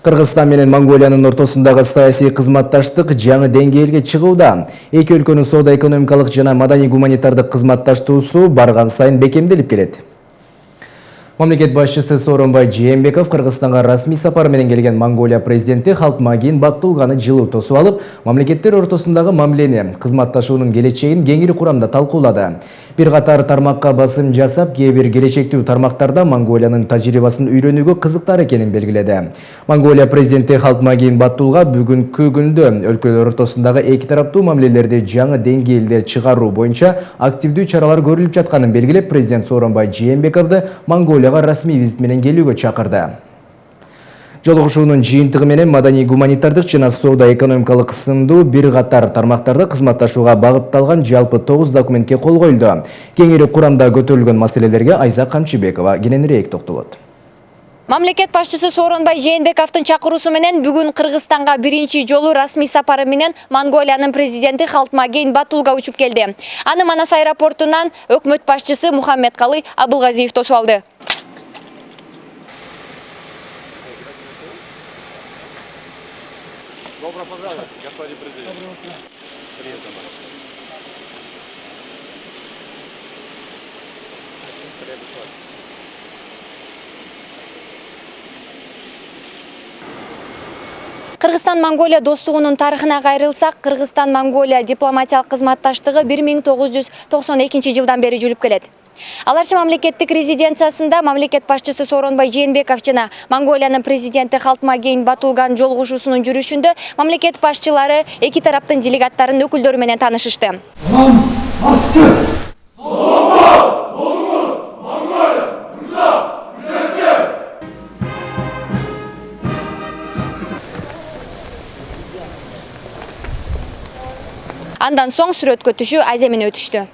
Кыргызстан менен Монголиянын ортосундагы саясий кызматташтык жаңы деңгээлге чыгууда. Эки өлкөнүн соода-экономикалык жана маданий-гуманитардык кызматташтуусу барган сайын бекемделип келет. Мамлекет башчысы Сооронбай Жээнбеков Кыргызстанга расмий сапар менен келген Монголия президенти Халтмаагийн Баттулганы жылуу тосуп алып, мамлекеттер ортосундагы мамилени, кызматташуунун келечегин кеңири курамда талкуулады. Бир катар тармакка басым жасап, кээ бир келечектүү тармактарда Монголиянын тажрыйбасын үйрөнүүгө кызыктар экенин белгиледи. Монголия президенти Халтмаагийн Баттулга бүгүнкү күндө өлкөлөр ортосундагы эки тараптуу мамилелерди жаңы деңгээлде чыгаруу боюнча активдүү чаралар көрүлүп жатканын белгилеп, президент Сооронбай Жээнбековду Монголия расмий визит менен келүүгө чакырды. Жолугушуунун жыйынтыгы менен маданий-гуманитардык жана соода-экономикалык сындуу бир катар тармактарда кызматташууга багытталган жалпы 9 документке кол коюлду. Кеңири курамда көтөрүлгөн маселелерге Айза Камчыбекова кененирээк токтолот. Мамлекет башчысы Сооронбай Жээнбековдун чакыруусу менен бүгүн Кыргызстанга биринчи жолу расмий сапары менен Монголиянын президенти Халтмаагийн Баттулга учуп келди. Аны Манас аэропортунан өкмөт башчысы Мухаммедкалый Абылгазиев тосуп алды. Добро пожаловать, господин президент. Приятно. Кыргызстан-Монголия достугунун тарыхына кайрылсак, Кыргызстан-Монголия дипломатиялык кызматташтыгы 1992 жылдан бери жүрүп келет. Аларчы мамлекеттик резиденциясында мамлекет башчысы Сооронбай Жээнбеков жана Монголиянын президенти Халтмаагийн Баттулганын жолугушуусунун жүрүшүндө мамлекет башчылары эки тараптын делегаттарынын өкүлдөрү менен таанышышты. Андан соң сүрөткө түшүү Азия менен өтүштү.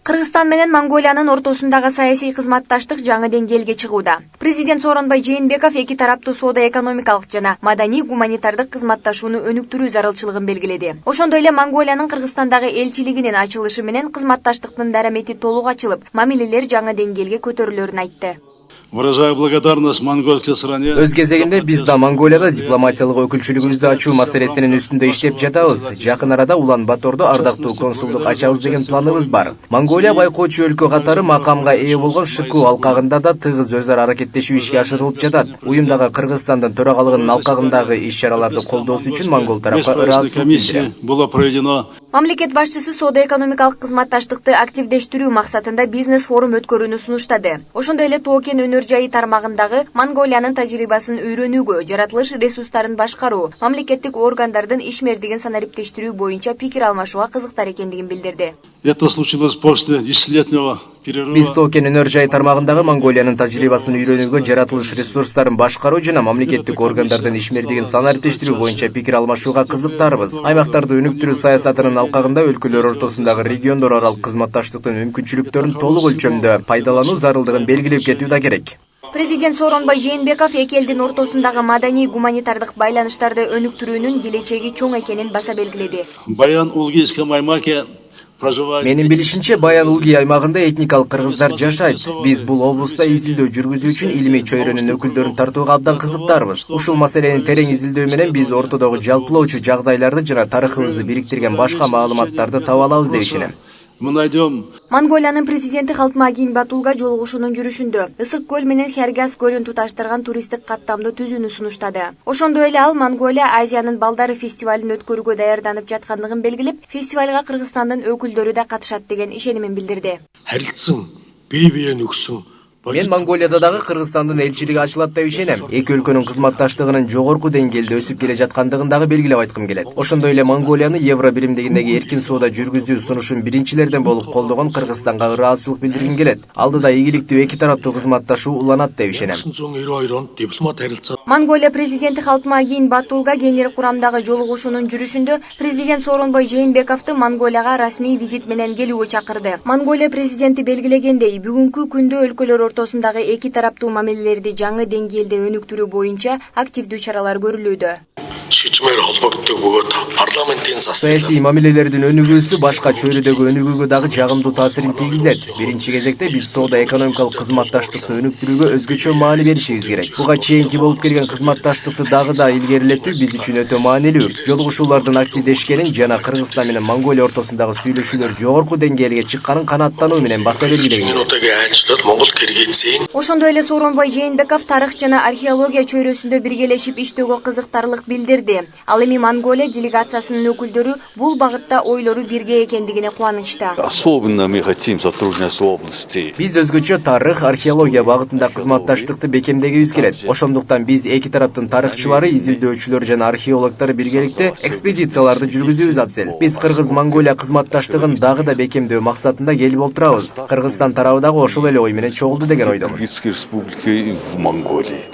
Кыргызстан менен Монголиянын ортосундагы саясий кызматташтык жаңы деңгээлге чыгууда. Президент Сооронбай Жээнбеков эки тараптуу соода-экономикалык жана маданий-гуманитардык кызматташууну өнүктүрүү зарылчылыгын белгиледи. Ошондой эле Монголиянын Кыргызстандагы элчилигинин ачылышы менен кызматташтыктын дарамети толук ачылып, мамилелер жаңы деңгээлге көтөрүлөрүн айтты. Выражаю благодарность монгольской стране. Өз кезегинде биз да Монголияда дипломатиялык өкүлчүлүгүбүздү ачуу маселесинин үстүндө иштеп жатабыз. Жакын арада Улан-Батордо ардактуу консулдук ачабыз деген планыбыз бар. Монголия байкоочу өлкө катары макамга ээ болгон ШКУ алкагында да тыгыз өз ара аракеттешүү ишке ашырылып жатат. Уюмдагы Кыргызстандын төрагалыгынын алкагындагы иш-чараларды колдоосу үчүн монгол тарапка ыраазычылык билдирем. Мамлекет башчысы соода-экономикалык кызматташтыкты активдештирүү максатында бизнес форум өткөрүүнү сунуштады. Ошондой эле Тоокен өнөр жайы тармагындагы Монголиянын тажрыйбасын үйрөнүүгө, жаратылыш ресурстарын башкаруу, мамлекеттик органдардын ишмердигин санариптештирүү боюнча пикир алмашууга кызыктар экендигин билдирди. Это случилось после 10-летнего перерыва. Биз Тоокен өнөр жайы тармагындагы Монголиянын тажрыйбасын үйрөнүүгө, жаратылыш ресурстарын башкаруу жана мамлекеттик органдардын ишмердигин санариптештирүү боюнча пикир алмашууга кызыктарбыз. Аймактарды өнүктүрүү саясатынын алкагында өлкөлөр ортосундагы региондор аралык кызматташтыктын мүмкүнчүлүктөрүн толук өлчөмдө пайдалануу зарылдыгын белгилеп кетүү да керек. Президент Сооронбай Жээнбеков эки элдин ортосундагы маданий-гуманитардык байланыштарды өнүктүрүүнүн келечеги чоң экенин баса белгиледи. Баян-Улгийском аймаке проживает. Менин билишимче, Баян-Улгий аймагында этникалык кыргыздар жашайт. Биз бул облуста изилдөө жүргүзүү үчүн илимий чөйрөнүн өкүлдөрүн тартууга абдан кызыктарбыз. Ушул маселени терең изилдөө менен биз ортодогу жалпылоочу жагдайларды жана тарыхыбызды бириктирген башка маалыматтарды таба алабыз деп ишенем. Мы найдем. Монголиянын президенти Халтмаагийн Баттулга жолугушуунун жүрүшүндө Ысык көл менен Хергас көлүн туташтырган туристтик каттамды түзүүнү сунуштады. Ошондой эле ал Монголия Азиянын балдары фестивалын өткөрүүгө даярданып жаткандыгын белгилеп, фестивалга Кыргызстандын өкүлдөрү да катышат деген ишенимин билдирди. Харилцсан, бие-биен өксүн. Мен Монголияда дагы Кыргызстандын элчилиги ачылат деп ишенем. Эки өлкөнүн кызматташтыгынын жогорку деңгээлде өсүп келе жаткандыгын дагы белгилеп айткым келет. Ошондой эле Монголияны Евро биримдигиндеги эркин соода жүргүзүү сунушун биринчилерден болуп колдогон Кыргызстанга ыраазычылык билдиргим келет. Алдыда ийгиликтүү эки тараптуу кызматташуу уланат деп ишенем. Монголия президенти Халтмаагийн Баттулга кеңири курамдагы жолугушуунун жүрүшүндө президент Сооронбай Жээнбековду Монголияга расмий визит менен келүүгө чакырды. Монголия президенти белгилегендей, бүгүнкү күндө өлкөлөр ортосундагы эки тараптуу мамилелерди жаңы деңгээлде өнүктүрүү боюнча активдүү чаралар көрүлүүдө. шешімер албактуу бөгөт парламенттен Саясий мамилелердин өнүгүүсү башка чөйрөдөгү өнүгүүгө дагы жагымдуу таасирин тийгизет. Биринчи кезекте биз соода экономикалык кызматташтыкты өнүктүрүүгө өзгөчө маани беришибиз керек. Буга чейинки болуп келген кызматташтыкты дагы да илгерилетүү биз үчүн өтө маанилүү. Жолугушуулардын активдешкенин жана Кыргызстан менен Монголия ортосундагы сүйлөшүүлөр жогорку деңгээлге чыкканын канааттануу менен баса белгилеген. Ошондой эле Сооронбай Жээнбеков тарых жана археология чөйрөсүндө биргелешип иштөөгө кызыктарлык билдирди. Ал эми Монголия делегациясынын өкүлдөрү бул багытта ойлору бирге экендигине кубанычта. Особенно мы хотим сотрудничество в области. Биз өзгөчө тарых, археология багытында кызматташтыкты бекемдегибиз келет. Ошондуктан биз эки тараптын тарыхчылары, изилдөөчүлөр жана археологдор биргеликте экспедицияларды жүргүзүүбүз абзел. Биз Кыргыз-Монголия кызматташтыгын дагы да бекемдөө максатында келип отурабыз. Кыргызстан тарабы дагы ошол эле ой менен чогулду деген ойдомун. Кыргызской республики в Монголии.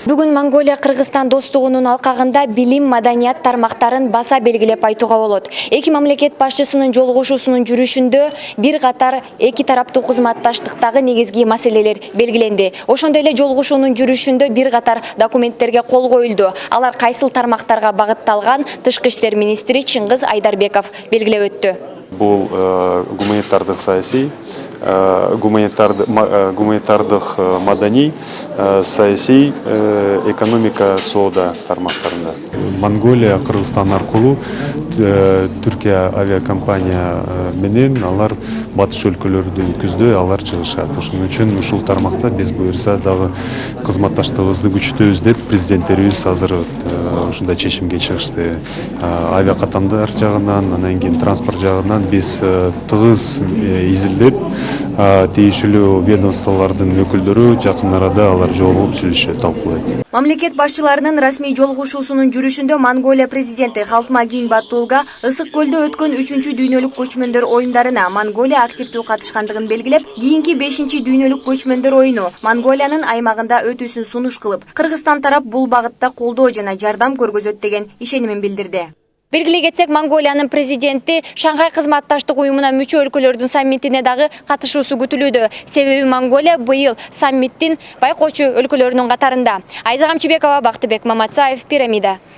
Бүгүн Монголия Кыргызстан достугунун алкагында билим, маданият тармактарын баса белгилеп айтууга болот. Эки мамлекет башчысынын жолугушуусунун жүрүшүндө бир катар эки тараптуу кызматташтыктагы негизги маселелер белгиленди. Ошондой эле жолугушуунун жүрүшүндө бир катар документтерге кол коюлду. Алар кайсыл тармактарга багытталган, Тышкы иштер министри Чыңгыз Айдарбеков белгилеп өттү. Бул гуманитардык саясий, гуманитардык маданий, саясий, экономика соода тармактарында. Монголия, Кыргызстан аркылуу Түркия авиакомпания менен алар батыш өлкөлөрдү күздө алар чыгышат. Ошон үчүн ушул тармакта биз буюрса дагы кызматташтыгыбызды күчөтөбүз деп президенттерибиз азыр ушундай чечимге чыгышты. Авиакатамдар жагынан, анан кийин транспорт жагынан биз тыгыз изилдеп, тийиштүү ведомстволордун өкүлдөрү жакын арада алар жолугуп сүйлөшөт, талкуулайт. Мамлекет башчыларынын расмий жолугушуусунун жүрүшүндө Монголия президенти Халтмагин Баттулга Ысык көлдө өткөн 3-чү дүйнөлүк көчмөндөр оюндарына Монголия активдүү катышкандыгын белгилеп, кийинки 5-чи дүйнөлүк көчмөндөр оюну Монголиянын аймагында өтүүсүн сунуш кылып, Кыргызстан тарап бул багытта колдоо жана жардам көргөзөт деген ишенимин билдирди. Белгилей кетсек, Монголиянын президенти Шанхай кызматташтык уюмуна мүчө өлкөлөрдүн саммитине дагы катышуусу күтүлүүдө. Себеби Монголия быйыл саммиттин байкоочу өлкөлөрүнүн катарында. Айза Камчыбекова, Бактыбек Маматсаев, Пирамида.